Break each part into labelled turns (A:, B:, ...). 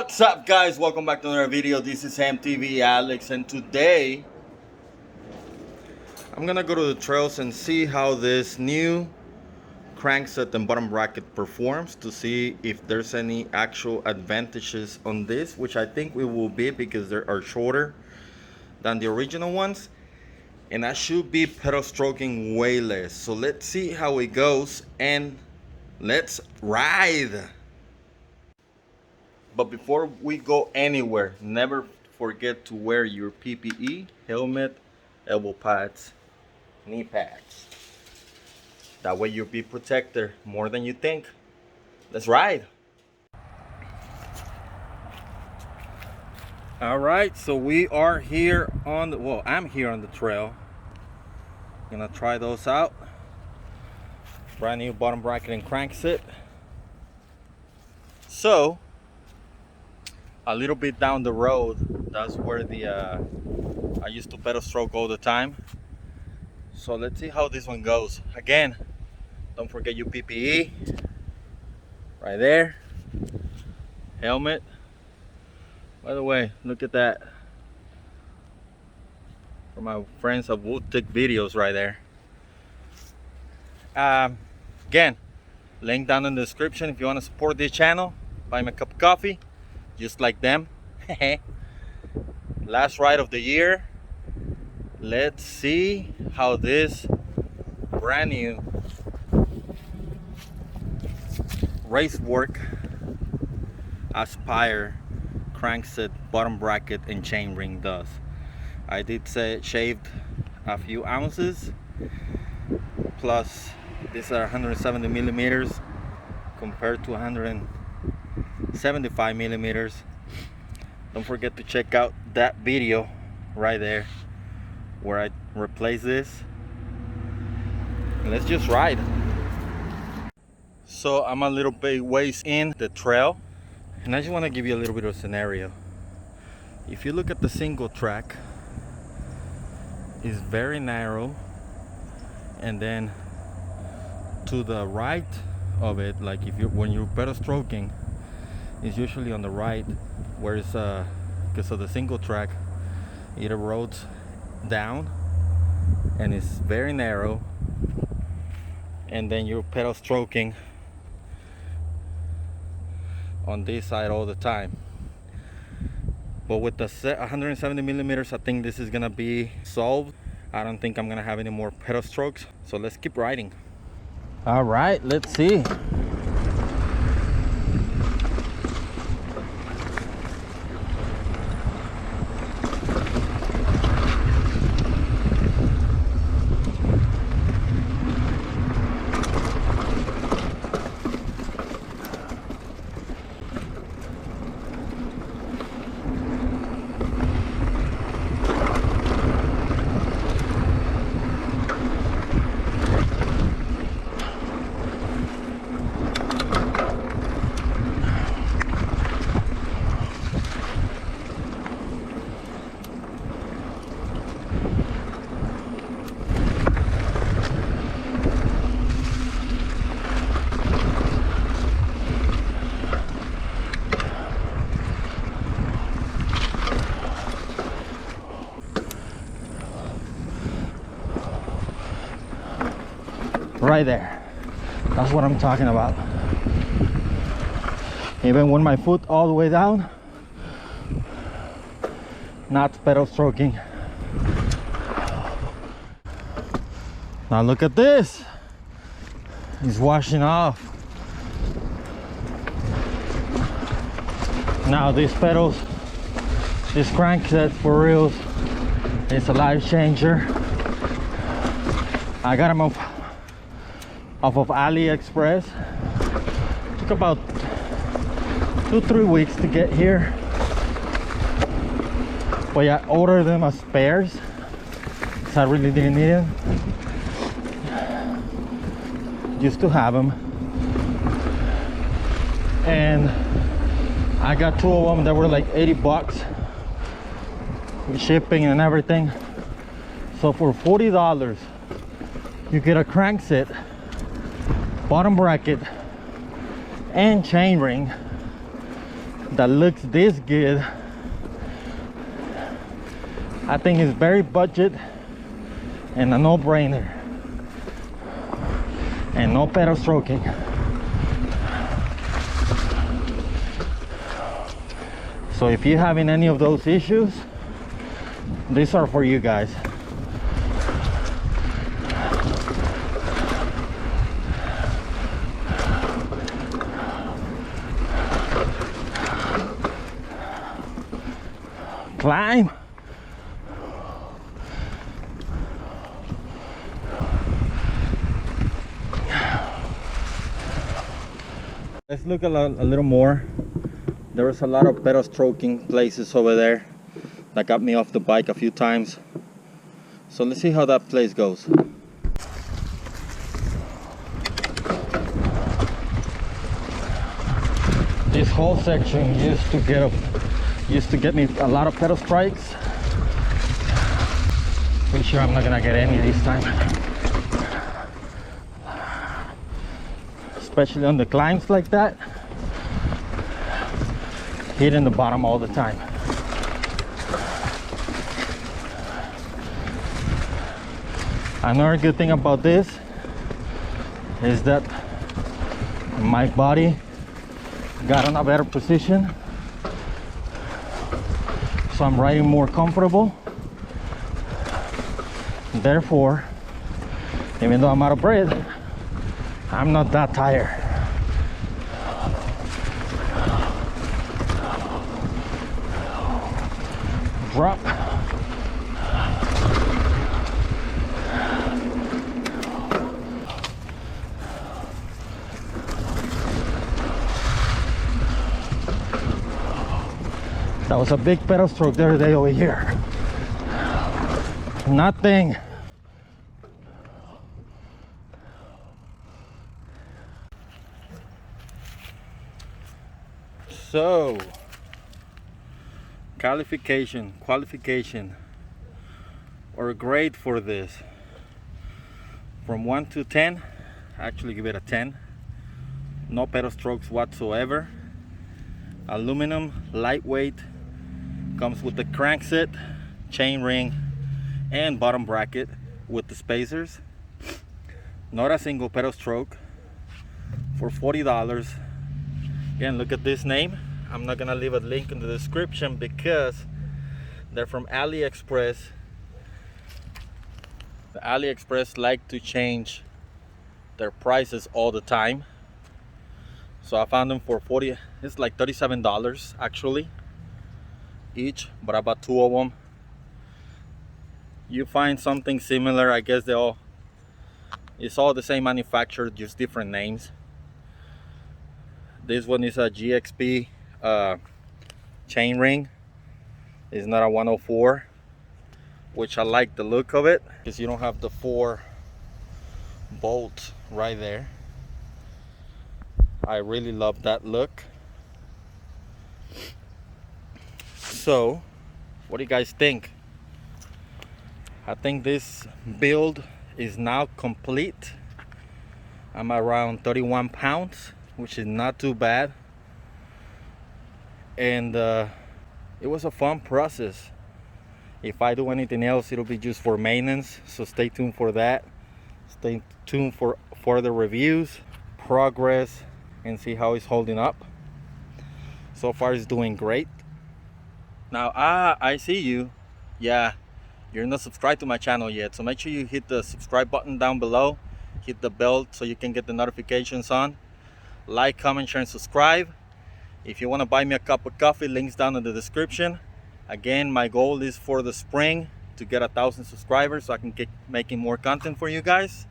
A: What's up, guys? Welcome back to another video. This is MTV Alex, and today I'm gonna go to the trails and see how this new crankset and bottom bracket performs, to see if there's any actual advantages on this, which I think it will be because they are shorter than the original ones, and I should be pedal stroking way less. So let's see how it goes and let's ride. But before we go anywhere, never forget to wear your PPE, helmet, elbow pads, knee pads. That way you'll be protected more than you think. Let's ride. All right, so we are here on the, well, I'm here on the trail. Gonna try those out. Brand new bottom bracket and crankset. So, a little bit down the road, that's where the I used to pedal stroke all the time. So let's see how this one goes. Again, don't forget your PPE right there, helmet. By the way, look at that, for my friends of RACEWORK videos right there. Again, link down in the description if you want to support this channel. Buy me a cup of coffee just like them. Last ride of the year. Let's see how this brand new RACEWORK Aspire crankset bottom bracket and chainring does. I did say shaved a few ounces, plus these are 170 millimeters compared to 175 millimeters. Don't forget to check out that video right there where I replace this. And let's just ride. So I'm a little bit ways in the trail, and I just want to give you a little bit of a scenario. If you look at the single track, it's very narrow, and then to the right of it, like if you when you're pedal stroking, it's usually on the right, where it's because of the single track, it erodes down and it's very narrow, and then you're pedal stroking on this side all the time. But with the 170 millimeters, I think this is gonna be solved. I don't think I'm gonna have any more pedal strokes, so let's keep riding. All right, let's see. Right there, that's what I'm talking about. Even when my foot all the way down, not pedal stroking. Now look at this, it's washing off. Now these pedals, this crankset for reals, it's a life changer. I got them off of AliExpress. Took about 2-3 weeks to get here, but yeah, I ordered them as spares because I really didn't need them, just to have them. And I got 2 of them that were like 80 bucks with shipping and everything. So for $40 you get a crankset, bottom bracket, and chain ring that looks this good, I think it's very budget and a no-brainer, and no pedal stroking. So if you're having any of those issues, these are for you guys. Climb. Let's look a little more. There was a lot of pedal stroking places over there that got me off the bike a few times. So let's see how that place goes. This whole section used to get me a lot of pedal strikes. Pretty sure I'm not gonna get any this time. Especially on the climbs like that. Hitting the bottom all the time. Another good thing about this is that my body got in a better position, so I'm riding more comfortable. Therefore, even though I'm out of breath, I'm not that tired. Drop. That was a big pedal stroke the other day over here. Nothing. So, qualification or grade for this from 1 to 10. I actually give it a 10. No pedal strokes whatsoever. Aluminum, lightweight, comes with the crankset, chain ring, and bottom bracket with the spacers. Not a single pedal stroke for $40. Again, look at this name. I'm not gonna leave a link in the description because they're from AliExpress. The AliExpress like to change their prices all the time. So I found them for it's like $37 actually each, but I bought 2 of them. You find something similar, I guess it's all the same manufacturer, just different names. This one is a GXP chain ring. It's not a 104, which I like the look of it because you don't have the 4 bolts right there. I really love that look. So, what do you guys think? I think this build is now complete. I'm around 31 pounds, which is not too bad. And it was a fun process. If I do anything else, it'll be just for maintenance. So stay tuned for that. Stay tuned for further reviews, progress, and see how it's holding up. So far it's doing great. Now I see you. Yeah, you're not subscribed to my channel yet, so make sure you hit the subscribe button down below, hit the bell so you can get the notifications on. Like, comment, share, and subscribe. If you want to buy me a cup of coffee, links down in the description. Again, my goal is for the spring to get 1,000 subscribers so I can keep making more content for you guys.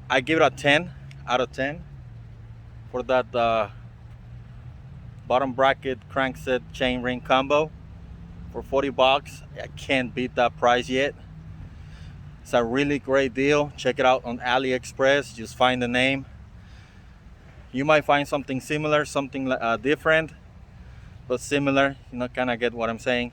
A: I give it a 10 out of 10 for that bottom bracket crankset chain ring combo for 40 bucks. I can't beat that price yet. It's a really great deal. Check it out on AliExpress. Just find the name. You might find something similar, something different, but similar. You know, kind of get what I'm saying.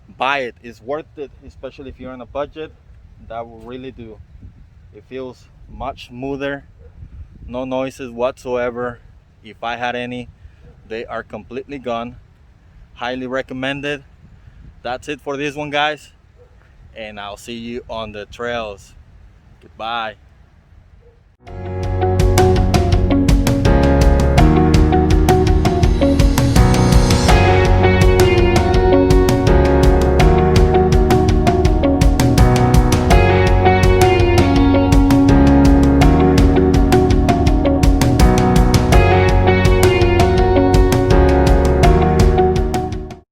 A: Buy it. It's worth it, especially if you're on a budget. That will really do. It feels much smoother. No noises whatsoever. If I had any, They are completely gone. Highly recommended. That's it for this one, guys, and I'll see you on the trails. Goodbye.